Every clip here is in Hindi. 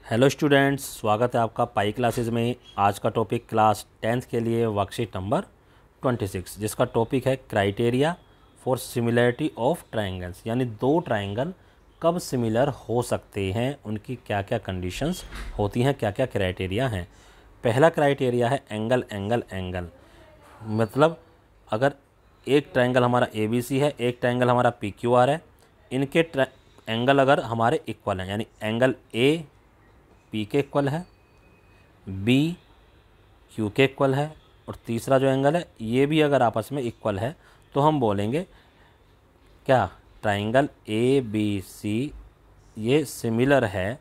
हेलो स्टूडेंट्स, स्वागत है आपका पाई क्लासेस में। आज का टॉपिक क्लास 10th के लिए वर्कशीट नंबर 26, जिसका टॉपिक है criteria for similarity of triangles, यानी दो ट्रायंगल कब सिमिलर हो सकते हैं, उनकी क्या क्या कंडीशंस होती हैं, क्या क्या क्राइटेरिया हैं। पहला क्राइटेरिया है एंगल एंगल एंगल। मतलब अगर एक ट्रायंगल हमारा ABC है, एक ट्रायंगल हमारा PQR है, इनके एंगल अगर हमारे इक्वल हैं, यानी एंगल A P के इक्वल है, B Q के इक्वल है, और तीसरा जो एंगल है ये भी अगर आपस में इक्वल है, तो हम बोलेंगे क्या, ट्राइंगल ABC ये सिमिलर है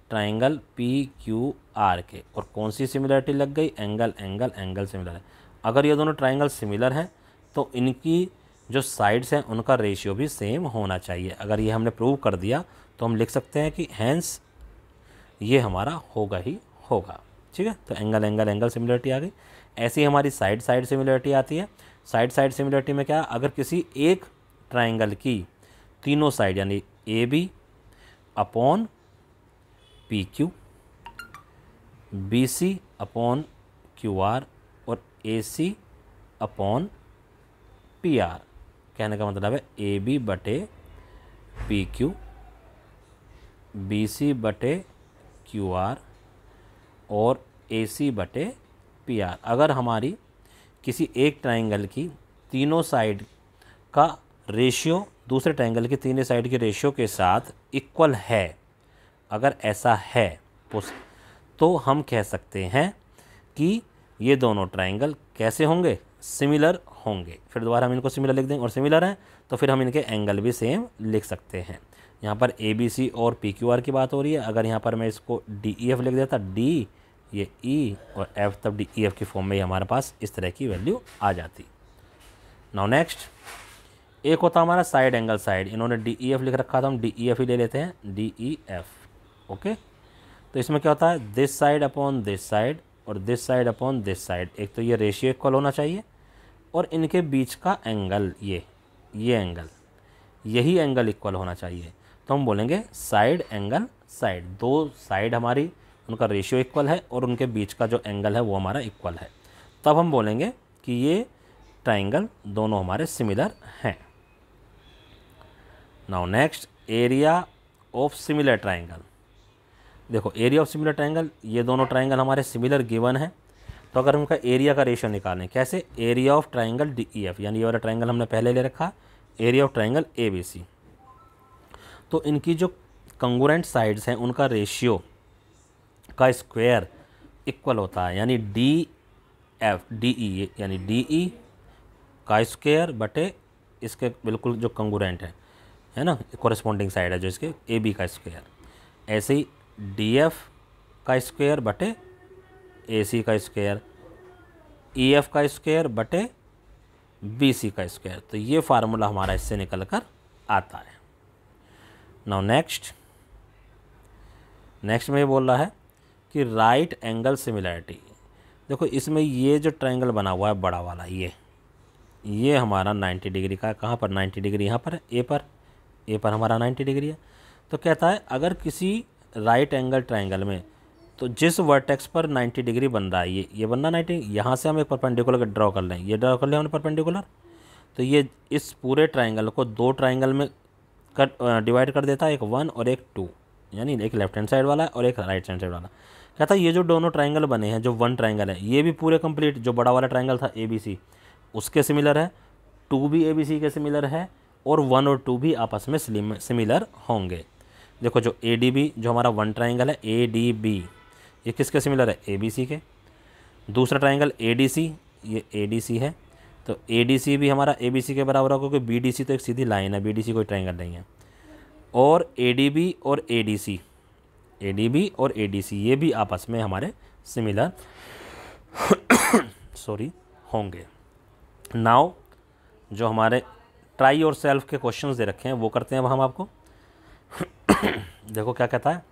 ट्राइंगल PQR के। और कौन सी सिमिलरिटी लग गई, एंगल एंगल एंगल सिमिलर है। अगर ये दोनों ट्राइंगल सिमिलर हैं तो इनकी जो साइड्स हैं उनका रेशियो भी सेम होना चाहिए। अगर ये हमने प्रूव कर दिया तो हम लिख सकते हैं कि हैंस ये हमारा होगा ही होगा। ठीक है, तो एंगल एंगल एंगल सिमिलरिटी आ गई। ऐसी हमारी साइड साइड सिमिलरिटी आती है। साइड साइड सिमिलरिटी में क्या, अगर किसी एक ट्राइंगल की तीनों साइड यानी AB upon PQ, BC upon QR और AC अपॉन PR, कहने का मतलब है AB बटे PQ, BC बटे QR और AC बटे PR, अगर हमारी किसी एक ट्राइंगल की तीनों साइड का रेशियो दूसरे ट्राइंगल की तीनों साइड के रेशियो के साथ इक्वल है, अगर ऐसा है तो हम कह सकते हैं कि ये दोनों ट्राइंगल कैसे होंगे, सिमिलर होंगे। फिर दोबारा हम इनको सिमिलर लिख देंगे, और सिमिलर हैं तो फिर हम इनके एंगल भी सेम लिख सकते हैं। यहाँ पर ABC और PQR की बात हो रही है। अगर यहाँ पर मैं इसको DEF लिख देता, D ये E और F, तब DEF की फॉर्म में ही हमारे पास इस तरह की वैल्यू आ जाती। नाउ नेक्स्ट, एक होता हमारा साइड एंगल साइड, इन्होंने DEF लिख रखा था, हम DEF ही ले लेते हैं, DEF। ओके, तो इसमें क्या होता है, this side upon this side और this side upon this side. एक तो ये रेशियो इक्वल होना चाहिए, और इनके बीच का एंगल ये एंगल, यही एंगल इक्वल होना चाहिए। तो हम बोलेंगे साइड एंगल साइड, दो साइड हमारी उनका रेशियो इक्वल है और उनके बीच का जो एंगल है वो हमारा इक्वल है, तब हम बोलेंगे कि ये ट्राइंगल दोनों हमारे सिमिलर हैं। Now next, area of similar triangle. देखो एरिया ऑफ सिमिलर ट्राइंगल, ये दोनों ट्राइंगल हमारे सिमिलर गिवन है, तो अगर उनका एरिया का रेशियो निकालें कैसे, एरिया ऑफ ट्राइंगल DEF, यानी ये वाला ट्राइंगल हमने पहले ले रखा, एरिया ऑफ ट्राइंगल ABC, तो इनकी जो कंगुरेंट साइड्स हैं उनका रेशियो का स्क्वायर इक्वल होता है, यानी DE यानी DE का स्क्वायर बटे इसके बिल्कुल जो कंगुरेंट है ना, कॉरेस्पॉन्डिंग साइड है जो इसके AB का स्क्वायर। ऐसे ही DF का स्क्वायर बटे AC का स्क्वायर, EF का स्क्वायर बटे BC का स्क्वायर। तो ये फार्मूला हमारा इससे निकल कर आता है। नाउ नेक्स्ट में ये बोल रहा है कि राइट एंगल सिमिलरिटी। देखो इसमें ये जो ट्रायंगल बना हुआ है बड़ा वाला, ये हमारा 90 डिग्री का है। कहाँ पर 90 डिग्री, यहाँ पर है, ए पर हमारा 90 डिग्री है। तो कहता है अगर किसी राइट एंगल ट्रायंगल में, तो जिस वर्टेक्स पर 90 डिग्री बन रहा है, ये बन रहा 90, यहाँ से हम एक परपेंडिकुलर ड्रॉ कर लें, ये ड्रॉ कर लिया हमने परपेंडिकुलर, तो ये इस पूरे ट्रायंगल को दो ट्रायंगल में डिवाइड कर देता है, एक 1 और एक 2, यानी एक लेफ्ट हैंड साइड वाला और एक राइट हैंड साइड वाला। कहता है ये जो दोनों ट्रायंगल बने हैं, जो वन ट्रायंगल है, ये भी पूरे कंप्लीट, जो बड़ा वाला ट्रायंगल था ABC उसके सिमिलर है, 2 भी ABC के सिमिलर है, और 1 और 2 भी आपस में सिमिलर होंगे। देखो जो ADB जो हमारा वन ट्रायंगल है ADB, ये किसके सिमिलर है, ABC के। दूसरा ट्रायंगल ADC, ये ADC है, तो ADC भी हमारा ABC के बराबर होगा, क्योंकि BDC तो एक सीधी लाइन है, BDC कोई ट्रायंगल नहीं है। और ADB और ADC ये भी आपस में हमारे सिमिलर होंगे। नाउ जो हमारे ट्राई और सेल्फ के क्वेश्चंस दे रखे हैं वो करते हैं अब हम आपको। देखो क्या कहता है,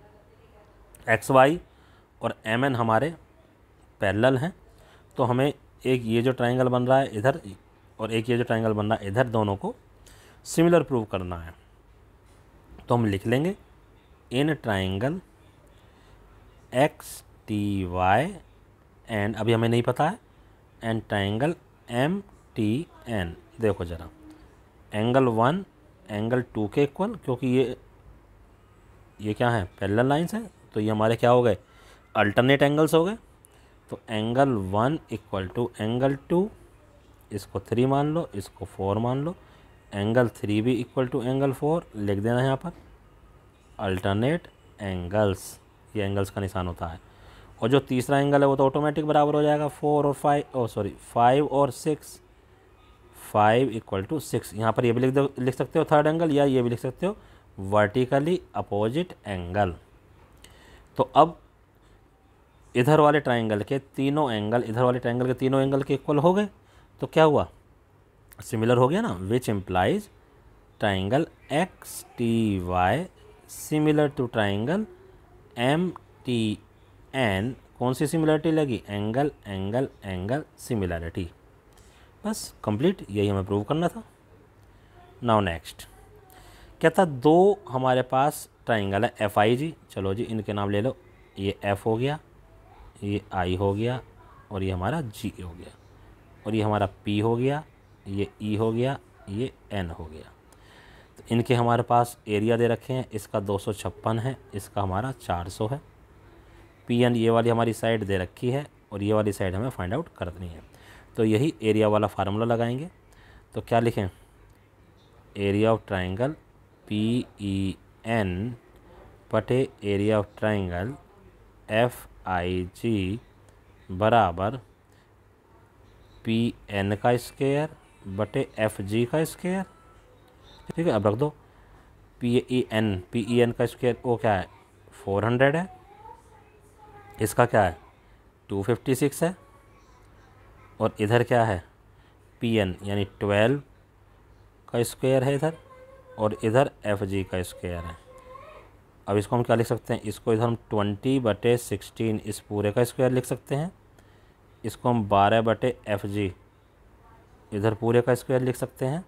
XY और MN हमारे पैरेलल हैं, तो हमें एक ये जो ट्रायंगल बन रहा है इधर और एक ये जो ट्रायंगल बन रहा है इधर, दोनों को सिमिलर प्रूव करना है। तो हम लिख लेंगे in triangle X T Y and अभी हमें नहीं पता है and triangle M T N. देखो ज़रा, एंगल 1 एंगल 2 के इक्वल, क्योंकि ये क्या है, पैरेलल लाइंस हैं, तो ये हमारे क्या हो गए, अल्टरनेट एंगल्स हो गए। तो एंगल 1 इक्वल टू एंगल 2, इसको 3 मान लो, इसको 4 मान लो। एंगल 3 भी इक्वल टू एंगल 4 लिख देना है यहाँ पर। अल्टरनेट एंगल्स, ये एंगल्स का निशान होता है। और जो तीसरा एंगल है वो तो ऑटोमेटिक बराबर हो जाएगा 4 और 5 और 6, 5 इक्वल टू 6। यहाँ पर ये भी लिख सकते हो थर्ड एंगल, या ये भी लिख सकते हो वर्टिकली अपोजिट एंगल। तो अब इधर वाले ट्राइंगल के तीनों एंगल इधर वाले ट्राइंगल के तीनों एंगल के इक्वल हो गए, तो क्या हुआ, सिमिलर हो गया ना, which implies triangle X T Y similar to triangle M T N. कौन सी सिमिलरिटी लगी, एंगल एंगल एंगल सिमिलरिटी। बस कंप्लीट, यही हमें प्रूव करना था। नाउ नेक्स्ट कहता दो हमारे पास ट्राइंगल है एफ आई जी, चलो जी इनके नाम ले लो, ये एफ हो गया, ये आई हो गया, और ये हमारा जी हो गया, और ये हमारा पी हो गया, ये ई हो गया, ये एन हो गया। तो इनके हमारे पास एरिया दे रखे हैं, इसका 256 है, इसका हमारा 400 है। पी एन ये वाली हमारी साइड दे रखी है, और ये वाली साइड हमें फाइंड आउट करनी है। तो यही एरिया वाला फार्मूला लगाएंगे। तो क्या लिखें, area of triangle P E N बटे area of triangle F I G बराबर पी एन का स्क्वायर बटे एफ जी का स्क्वायर। ठीक है, अब रख दो पी ई एन का स्क्वायर, वो क्या है 400 है, इसका क्या है 256 है, और इधर क्या है पी एन यानी 12 का स्क्वायर है इधर, और इधर एफ जी का स्क्वायर है। अब इसको हम क्या लिख सकते हैं, इसको इधर हम 20/16 इस पूरे का स्क्वायर लिख सकते हैं। इसको हम 12/FG इधर पूरे का स्क्वायर लिख सकते हैं।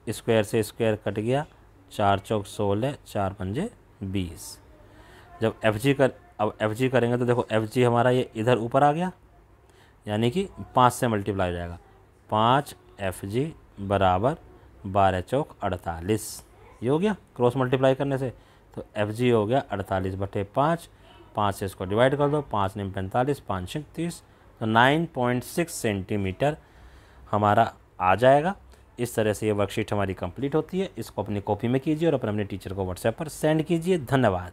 स्क्वायर से स्क्वायर कट गया, 4 चौक 16, 4 पंजे 20। जब अब FG करेंगे तो देखो FG हमारा ये इधर ऊपर आ गया, यानी कि 5 से मल्टीप्लाई हो जाएगा, 5 FG बराबर 12 चौक 48। ये हो गया क्रॉस मल्टीप्लाई करने से, तो FG हो गया 48/5, 5 से इसको डिवाइड कर दो, 5 9 45, 5 6 30, तो 9.6 सेंटीमीटर हमारा आ जाएगा। इस तरह से ये वर्कशीट हमारी कंप्लीट होती है। इसको अपनी कॉपी में कीजिए और अपने टीचर को व्हाट्सएप पर सेंड कीजिए। धन्यवाद।